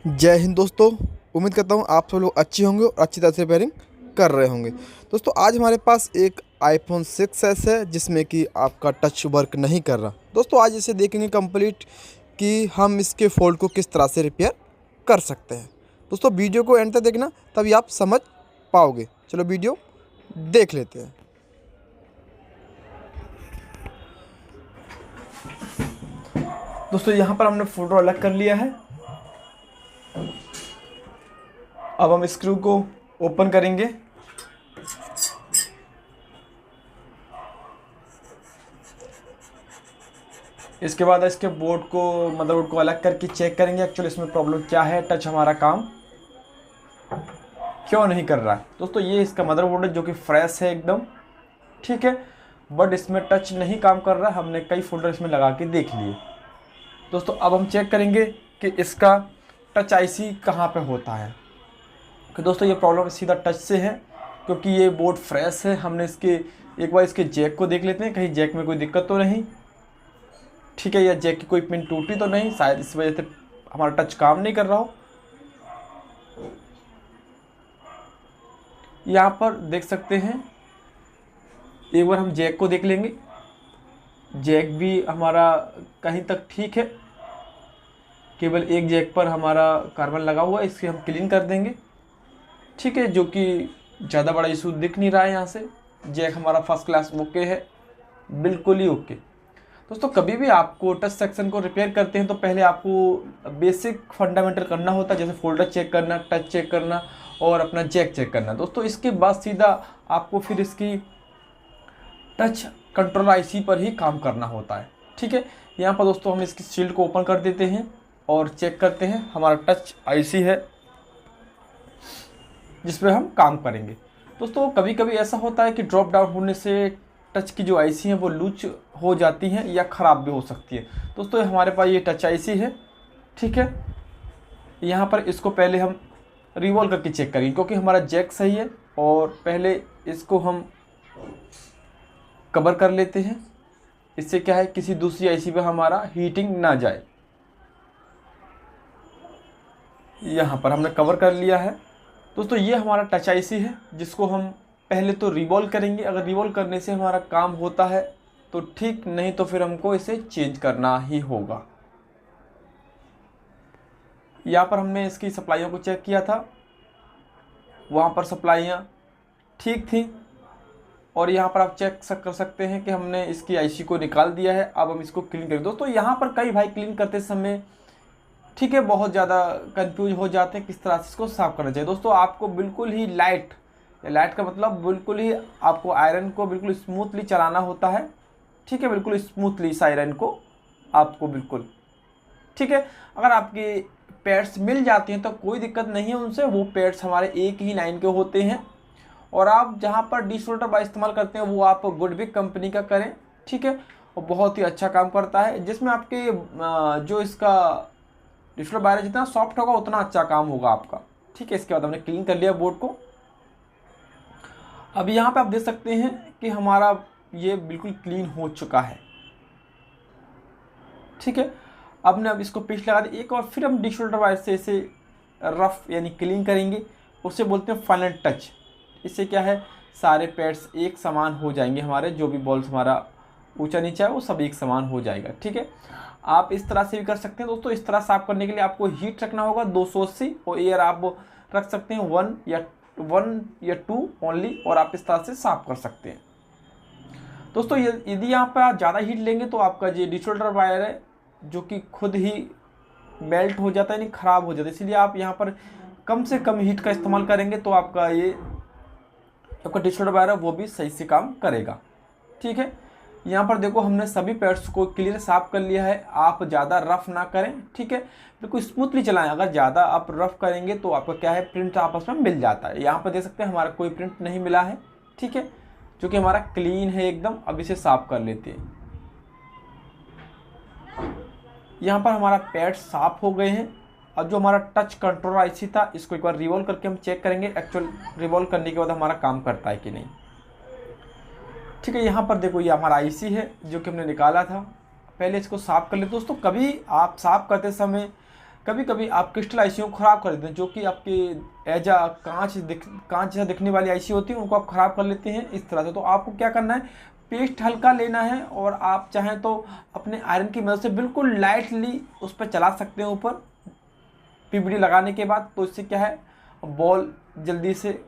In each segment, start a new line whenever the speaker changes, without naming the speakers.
जय हिंद दोस्तों। उम्मीद करता हूँ आप सब लोग अच्छे होंगे और अच्छी तरह से रिपेयरिंग कर रहे होंगे। दोस्तों आज हमारे पास एक आईफोन 6s है जिसमें कि आपका टच वर्क नहीं कर रहा। दोस्तों आज इसे देखेंगे कंप्लीट कि हम इसके फॉल्ट को किस तरह से रिपेयर कर सकते हैं। दोस्तों वीडियो को एंड तक देखना तभी आप समझ पाओगे। चलो वीडियो देख लेते हैं। दोस्तों यहाँ पर हमने फोल्डर अलग कर लिया है। अब हम स्क्रू को ओपन करेंगे। इसके बाद इसके बोर्ड को मदरबोर्ड को अलग करके चेक करेंगे एक्चुअली इसमें प्रॉब्लम क्या है, टच हमारा काम क्यों नहीं कर रहा है। दोस्तों ये इसका मदरबोर्ड है जो कि फ्रेश है एकदम, ठीक है, बट इसमें टच नहीं काम कर रहा है। हमने कई फोल्डर इसमें लगा के देख लिए। दोस्तों अब हम चेक करेंगे कि इसका टच आईसी कहाँ पे होता है। कि दोस्तों ये प्रॉब्लम सीधा टच से है क्योंकि ये बोर्ड फ्रेश है। हमने एक बार इसके जैक को देख लेते हैं, कहीं जैक में कोई दिक्कत तो नहीं, ठीक है, या जैक की कोई पिन टूटी तो नहीं, शायद इस वजह से हमारा टच काम नहीं कर रहा हो। यहाँ पर देख सकते हैं, एक बार हम जैक को देख लेंगे। जैक भी हमारा कहीं तक ठीक है, केवल एक जैक पर हमारा कार्बन लगा हुआ है, इसके हम क्लीन कर देंगे, ठीक है, जो कि ज़्यादा बड़ा इशू दिख नहीं रहा है। यहाँ से जैक हमारा फर्स्ट क्लास ओके है, बिल्कुल ही ओके। दोस्तों कभी भी आपको टच सेक्शन को रिपेयर करते हैं तो पहले आपको बेसिक फंडामेंटल करना होता है, जैसे फोल्डर चेक करना, टच चेक करना और अपना जैक चेक करना। दोस्तों इसके बाद सीधा आपको फिर इसकी टच कंट्रोल आईसी पर ही काम करना होता है, ठीक है। यहाँ पर दोस्तों हम इसकी शील्ड को ओपन कर देते हैं और चेक करते हैं हमारा टच आईसी है जिस पर हम काम करेंगे। दोस्तों कभी कभी ऐसा होता है कि ड्रॉप डाउन होने से टच की जो आईसी है वो लूज हो जाती हैं या ख़राब भी हो सकती है। दोस्तों हमारे पास ये टच आईसी है, ठीक है। यहाँ पर इसको पहले हम रिवॉल्व करके चेक करेंगे क्योंकि हमारा जैक सही है, और पहले इसको हम कवर कर लेते हैं। इससे क्या है, किसी दूसरी आईसी पे हमारा हीटिंग ना जाए। यहाँ पर हमने कवर कर लिया है। दोस्तों ये हमारा टच आईसी है जिसको हम पहले तो रिवॉल्व करेंगे। अगर रिवॉल्व करने से हमारा काम होता है तो ठीक, नहीं तो फिर हमको इसे चेंज करना ही होगा। यहाँ पर हमने इसकी सप्लाइयों को चेक किया था, वहाँ पर सप्लाइयाँ ठीक थी, और यहाँ पर आप चेक कर सकते हैं कि हमने इसकी आईसी को निकाल दिया है। अब हम इसको क्लीन करेंगे। दोस्तों यहाँ पर कई भाई क्लीन करते समय, ठीक है, बहुत ज़्यादा कंफ्यूज हो जाते हैं किस तरह से इसको साफ़ करना चाहिए। दोस्तों आपको बिल्कुल ही लाइट का मतलब बिल्कुल ही आपको आयरन को बिल्कुल स्मूथली चलाना होता है, ठीक है, बिल्कुल स्मूथली इस आयरन को आपको बिल्कुल, ठीक है। अगर आपके पैड्स मिल जाते हैं तो कोई दिक्कत नहीं है उनसे, वो पैड्स हमारे एक ही लाइन के होते हैं। और आप जहाँ पर डिस्ट्रीब्यूटर का इस्तेमाल करते हैं वो आप गुडविक कंपनी का करें, ठीक है, और बहुत ही अच्छा काम करता है, जिसमें आपके जो इसका डिस्ट्रीब्यूटर बायर जितना सॉफ्ट होगा उतना अच्छा काम होगा आपका, ठीक है। इसके बाद हमने क्लीन कर लिया बोर्ड को। अब यहाँ पे आप देख सकते हैं कि हमारा ये बिल्कुल क्लीन हो चुका है, ठीक है। अब इसको पेस्ट लगा दी एक और, फिर हम डिस्ट्रीब्यूटर वायर से इसे रफ यानी क्लीन करेंगे। उसे बोलते हैं फाइनल टच। इससे क्या है, सारे पैड्स एक समान हो जाएंगे, हमारे जो भी बॉल्स हमारा ऊंचा नीचा है वो सब एक समान हो जाएगा, ठीक है। आप इस तरह से भी कर सकते हैं। दोस्तों इस तरह साफ करने के लिए आपको हीट रखना होगा 280, और एयर आप रख सकते हैं 1 या 2 ओनली, और आप इस तरह से साफ कर सकते हैं। दोस्तों यदि यहाँ पर आप ज़्यादा हीट लेंगे तो आपका जो डिस्ट्रीब्यूटर वायर है जो कि खुद ही मेल्ट हो जाता है, यानी ख़राब हो जाता है। इसलिए आप यहाँ पर कम से कम हीट का इस्तेमाल करेंगे तो आपका ये आपका डिस्ट्रीब्यूटर वायर है वो भी सही से काम करेगा, ठीक है। यहाँ पर देखो हमने सभी पैड्स को क्लियर साफ कर लिया है। आप ज़्यादा रफ ना करें, ठीक है, बिल्कुल स्मूथली चलाएं। अगर ज़्यादा आप रफ करेंगे तो आपका क्या है, प्रिंट आपस में मिल जाता है। यहाँ पर देख सकते हैं हमारा कोई प्रिंट नहीं मिला है, ठीक है, जो कि हमारा क्लीन है एकदम। अब इसे साफ कर लेते हैं। यहाँ पर हमारा पैड साफ हो गए हैं। अब जो हमारा टच कंट्रोल आईसी था इसको एक बार रिवॉल्व करके हम चेक करेंगे एक्चुअल रिवॉल्व करने के बाद हमारा काम करता है कि नहीं, ठीक है। यहाँ पर देखो ये हमारा आईसी है जो कि हमने निकाला था। पहले इसको साफ़ कर लेते। दोस्तों कभी आप साफ़ करते समय कभी कभी आप क्रिस्टल आईसी को ख़राब कर देते हैं, जो कि आपके एज आ कांच जैसा दिखने वाली आईसी होती है, उनको आप ख़राब कर लेते हैं इस तरह से। तो आपको क्या करना है, पेस्ट हल्का लेना है और आप चाहें तो अपने आयरन की मदद से बिल्कुल लाइटली उस पर चला सकते हैं ऊपर पीवीडी लगाने के बाद। तो इससे क्या है, बॉल जल्दी से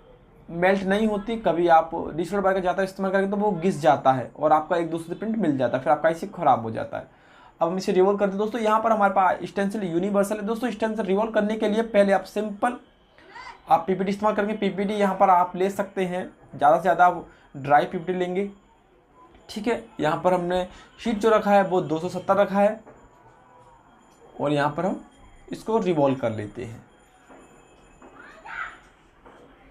मेल्ट नहीं होती। कभी आप डिजिटल बार का ज़्यादा इस्तेमाल करेंगे तो वो घिस जाता है और आपका एक दूसरे प्रिंट मिल जाता है, फिर आपका आईसी ख़राब हो जाता है। अब हम इसे रिवॉल्व करते हैं दोस्तों। यहाँ पर हमारे पास स्टेंसिल यूनिवर्सल है दोस्तों। स्टेंसिल रिवॉल्व करने के लिए पहले आप सिंपल आप पीपीडी इस्तेमाल करेंगे। पीपीडी यहाँ पर आप ले सकते हैं, ज़्यादा से ज़्यादा आप ड्राई पीपीडी लेंगे, ठीक है। यहाँ पर हमने शीट जो रखा है वो 270 रखा है और यहाँ पर हम इसको रिवॉल्व कर लेते हैं।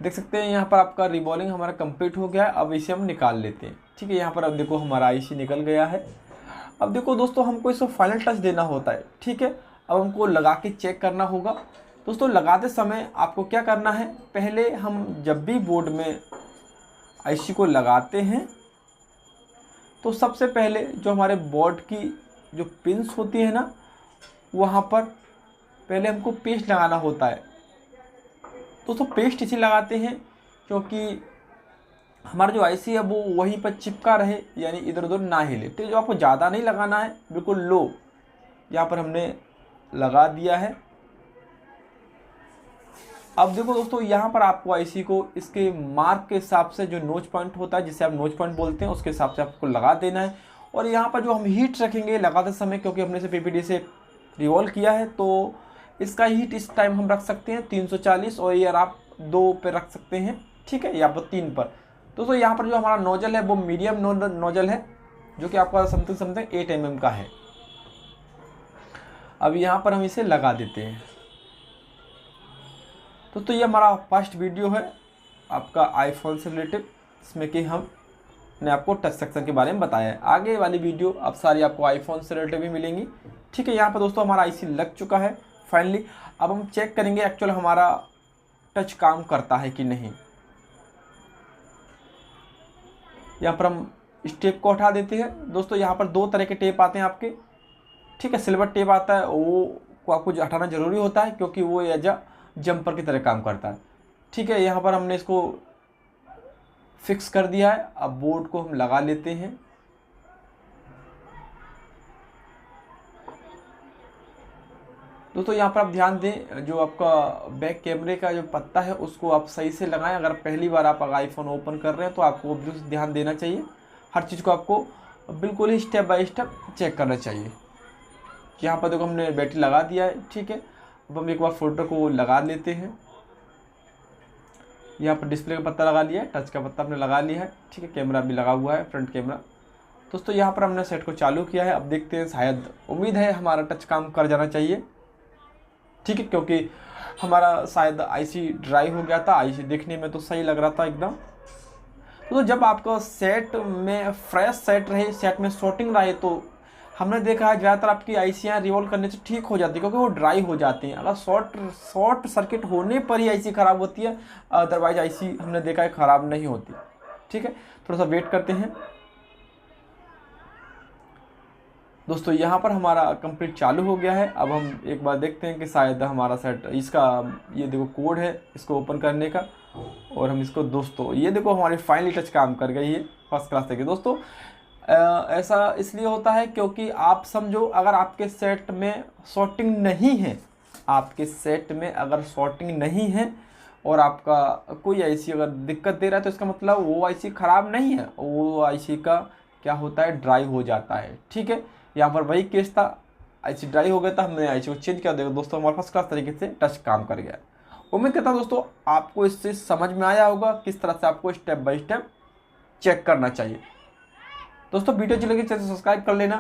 देख सकते हैं यहाँ पर आपका रिवॉल्विंग हमारा कंप्लीट हो गया है। अब इसे हम निकाल लेते हैं, ठीक है। यहाँ पर अब देखो हमारा आईसी निकल गया है। अब देखो दोस्तों, हमको इसको फाइनल टच देना होता है, ठीक है। अब हमको लगा के चेक करना होगा दोस्तों। लगाते समय आपको क्या करना है, पहले हम जब भी बोर्ड में आईसी को लगाते हैं तो सबसे पहले जो हमारे बोर्ड की जो पिंस होती है ना, वहाँ पर पहले हमको पेस्ट लगाना होता है दोस्तों। पेस्ट इसे लगाते हैं क्योंकि हमारा जो आईसी है वो वहीं पर चिपका रहे, यानी इधर उधर ना हिले। तो जो आपको ज़्यादा नहीं लगाना है, बिल्कुल लो यहाँ पर हमने लगा दिया है। अब देखो दोस्तों, यहाँ पर आपको आईसी को इसके मार्क के हिसाब से, जो नोच पॉइंट होता है जिसे आप नोच पॉइंट बोलते हैं, उसके हिसाब से आपको लगा देना है। और यहाँ पर जो हम हीट रखेंगे लगाते समय, क्योंकि हमने इसे पीपीडी से रिवॉल्व किया है, तो इसका हीट इस टाइम हम रख सकते हैं 340 और यार आप 2 पे रख सकते हैं, ठीक है, या पर 3 पर। दोस्तों यहाँ पर जो हमारा नोजल है वो मीडियम नोजल है, जो कि आपका समथिंग 8 mm का है। अब यहाँ पर हम इसे लगा देते हैं। दोस्तों ये हमारा फर्स्ट वीडियो है आपका आईफोन से रिलेटेड, जिसमें कि हमने आपको टच सेक्शन के बारे में बताया है। आगे वाली वीडियो अब सारी आपको आईफोन से रिलेटेड भी मिलेंगी, ठीक है। यहाँ पर दोस्तों हमारा आईसी लग चुका है फाइनली। अब हम चेक करेंगे एक्चुअल हमारा टच काम करता है कि नहीं। यहाँ पर हम इस टेप को हटा देते हैं दोस्तों। यहाँ पर 2 तरह के टेप आते हैं आपके, ठीक है। सिल्वर टेप आता है, वो को आपको हटाना ज़रूरी होता है क्योंकि वो एज अ जंपर की तरह काम करता है, ठीक है। यहाँ पर हमने इसको फिक्स कर दिया है। अब बोर्ड को हम लगा लेते हैं। दोस्तों यहाँ पर आप ध्यान दें, जो आपका बैक कैमरे का जो पत्ता है उसको आप सही से लगाएं। अगर पहली बार आप आईफोन ओपन कर रहे हैं तो आपको ध्यान देना चाहिए। हर चीज़ को आपको बिल्कुल ही स्टेप बाय स्टेप चेक करना चाहिए। यहाँ पर देखो हमने बैटरी लगा दिया है, ठीक है। अब हम एक बार फोल्डर को लगा लेते हैं। यहाँ पर डिस्प्ले का पत्ता लगा लिया है, टच का पत्ता हमने लगा लिया है, ठीक है। कैमरा भी लगा हुआ है, फ्रंट कैमरा। दोस्तों यहाँ पर हमने सेट को चालू किया है। अब देखते हैं, शायद उम्मीद है हमारा टच काम कर जाना चाहिए, ठीक है, क्योंकि हमारा शायद आईसी ड्राई हो गया था। आईसी देखने में तो सही लग रहा था एकदम। तो जब आपका सेट में फ्रेश सेट रहे, सेट में शॉर्टिंग रहे, तो हमने देखा है ज़्यादातर आपकी आईसियाँ रिवॉल्व करने से ठीक हो जाती है, क्योंकि वो ड्राई हो जाती हैं। अगर शॉर्ट सर्किट होने पर ही आईसी ख़राब होती है, अदरवाइज आईसी हमने देखा है ख़राब नहीं होती, ठीक है। थोड़ा सा वेट करते हैं दोस्तों। यहाँ पर हमारा कंप्लीट चालू हो गया है। अब हम एक बार देखते हैं कि शायद हमारा सेट, इसका ये देखो कोड है इसको ओपन करने का, और हम इसको दोस्तों ये देखो हमारी फाइनली टच काम कर गई है फर्स्ट क्लास तक। दोस्तों ऐसा इसलिए होता है क्योंकि आप समझो, अगर आपके सेट में शॉर्टिंग नहीं है, आपके सेट में अगर शॉर्टिंग नहीं है और आपका कोई आईसी अगर दिक्कत दे रहा है, तो इसका मतलब वो आईसी ख़राब नहीं है, वो आईसी का क्या होता है, ड्राई हो जाता है, ठीक है। यहाँ पर वही केस था, आईसी ड्राई हो गया था, हमने आईसी को चेंज कर दिया दोस्तों, हमारे फर्स्ट क्लास तरीके से टच काम कर गया। उम्मीद करता हूँ दोस्तों आपको इससे समझ में आया होगा किस तरह से आपको स्टेप बाय स्टेप चेक करना चाहिए। दोस्तों वीडियो अच्छी लगी चैनल सब्सक्राइब कर लेना,